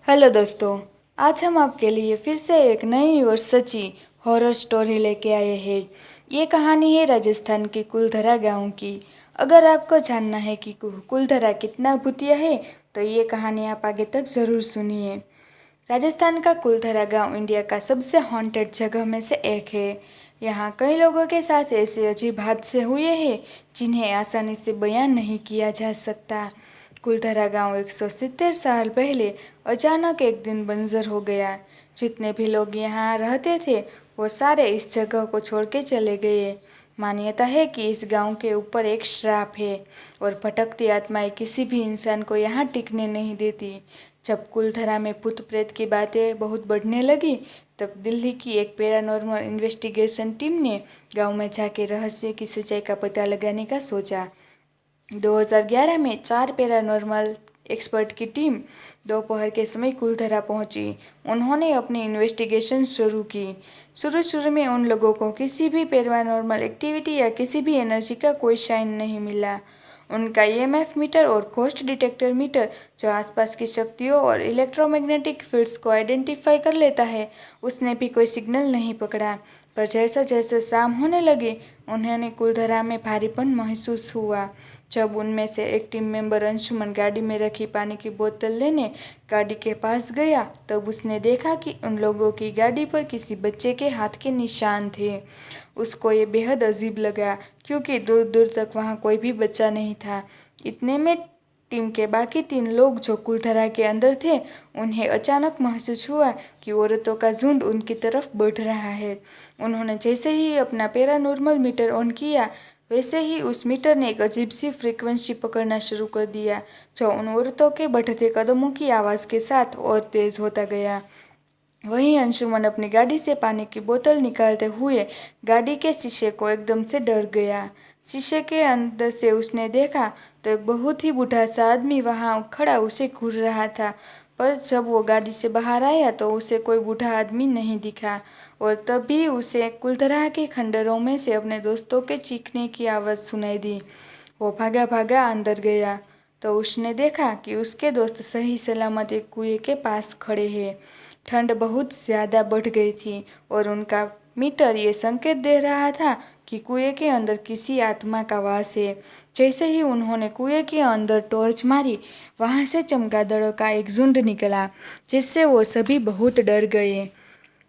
Hello दोस्तों, आज हम आपके लिए फिर से एक नई और सच्ची हॉरर स्टोरी लेके आए हैं। ये कहानी है राजस्थान के कुलधरा गांव की। अगर आपको जानना है कि कुलधरा कितना भूतिया है तो ये कहानी आप आगे तक ज़रूर सुनिए। राजस्थान का कुलधरा गांव इंडिया का सबसे हॉन्टेड जगह में से एक है। यहाँ कई लोगों के साथ ऐसे अजीब हादसे हुए हैं जिन्हें आसानी से बयान नहीं किया जा सकता। कुलधरा गांव 170 साल पहले अचानक एक दिन बंजर हो गया। जितने भी लोग यहाँ रहते थे वो सारे इस जगह को छोड़ के चले गए। मान्यता है कि इस गांव के ऊपर एक श्राप है और भटकती आत्माएं किसी भी इंसान को यहाँ टिकने नहीं देती। जब कुलधरा में भूत प्रेत की बातें बहुत बढ़ने लगी तब दिल्ली की एक पैरानॉर्मल इन्वेस्टिगेशन टीम ने गांव में जाके रहस्य की सच्चाई का पता लगाने का सोचा। 2011 में 4 पैरानॉर्मल एक्सपर्ट की टीम दोपहर के समय कुलधरा पहुंची। उन्होंने अपनी इन्वेस्टिगेशन शुरू की। शुरू में उन लोगों को किसी भी पैरानॉर्मल एक्टिविटी या किसी भी एनर्जी का कोई साइन नहीं मिला। उनका ईएमएफ मीटर और घोस्ट डिटेक्टर मीटर, जो आसपास की शक्तियों और इलेक्ट्रोमैग्नेटिक फील्ड्स को आइडेंटिफाई कर लेता है, उसने भी कोई सिग्नल नहीं पकड़ा। पर जैसे जैसे शाम होने लगी उन्हें कुलधरा में भारीपन महसूस हुआ। जब उनमें से एक टीम मेंबर अंशुमन गाड़ी में रखी पानी की बोतल लेने गाड़ी के पास गया तब उसने देखा कि उन लोगों की गाड़ी पर किसी बच्चे के हाथ के निशान थे। उसको ये बेहद अजीब लगा क्योंकि दूर दूर तक वहाँ कोई भी बच्चा नहीं था। इतने में टीम के बाकी 3 लोग जो कुलधरा के अंदर थे उन्हें अचानक महसूस हुआ कि औरतों का झुंड उनकी तरफ बढ़ रहा है। उन्होंने जैसे ही अपना पैरानॉर्मल मीटर ऑन किया वैसे ही उस मीटर ने एक अजीब सी फ्रीक्वेंसी पकड़ना शुरू कर दिया, जो उन औरतों के बढ़ते कदमों की आवाज़ के साथ और तेज़ होता गया। वहीं अंशुमन अपनी गाड़ी से पानी की बोतल निकालते हुए गाड़ी के शीशे को एकदम से डर गया। शीशे के अंदर से उसने देखा तो एक बहुत ही बूढ़ा सा आदमी वहाँ खड़ा उसे घूर रहा था। पर जब वो गाड़ी से बाहर आया तो उसे कोई बूढ़ा आदमी नहीं दिखा और तभी उसे कुलधरा के खंडरों में से अपने दोस्तों के चीखने की आवाज़ सुनाई दी। वो भागा भागा अंदर गया तो उसने देखा कि उसके दोस्त सही सलामत एक कुएं के पास खड़े हैं। ठंड बहुत ज़्यादा बढ़ गई थी और उनका मीटर ये संकेत दे रहा था कि कुएं के अंदर किसी आत्मा का वास है। जैसे ही उन्होंने कुएं के अंदर टॉर्च मारी वहाँ से चमगादड़ों का एक झुंड निकला, जिससे वो सभी बहुत डर गए।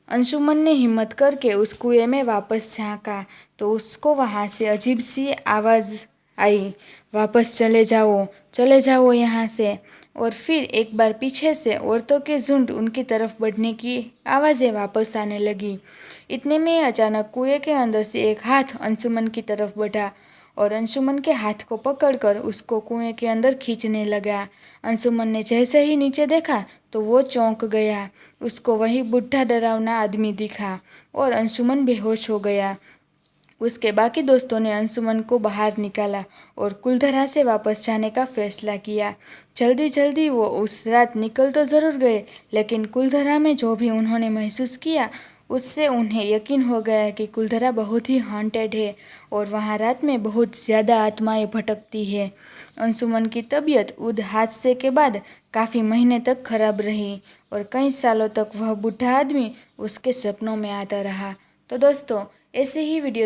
अंशुमन ने हिम्मत करके उस कुएं में वापस झांका तो उसको वहाँ से अजीब सी आवाज़ आई, वापस चले जाओ यहाँ से। और फिर एक बार पीछे से औरतों के झुंड उनकी तरफ बढ़ने की आवाज़ें वापस आने लगी। इतने में अचानक कुएं के अंदर से एक हाथ अंशुमन की तरफ बढ़ा और अंशुमन के हाथ को पकड़कर उसको कुएं के अंदर खींचने लगा। अंशुमन ने जैसे ही नीचे देखा तो वो चौंक गया। उसको वही बुढ़ा डरावना आदमी दिखा और अंशुमन बेहोश हो गया। उसके बाकी दोस्तों ने अंशुमन को बाहर निकाला और कुलधरा से वापस जाने का फैसला किया। जल्दी जल्दी वो उस रात निकल तो ज़रूर गए, लेकिन कुलधरा में जो भी उन्होंने महसूस किया उससे उन्हें यकीन हो गया कि कुलधरा बहुत ही हॉन्टेड है और वहाँ रात में बहुत ज़्यादा आत्माएं भटकती है। अंशुमन की तबीयत उस हादसे के बाद काफ़ी महीने तक खराब रही और कई सालों तक वह बूढ़ा आदमी उसके सपनों में आता रहा। तो दोस्तों, ऐसे ही वीडियो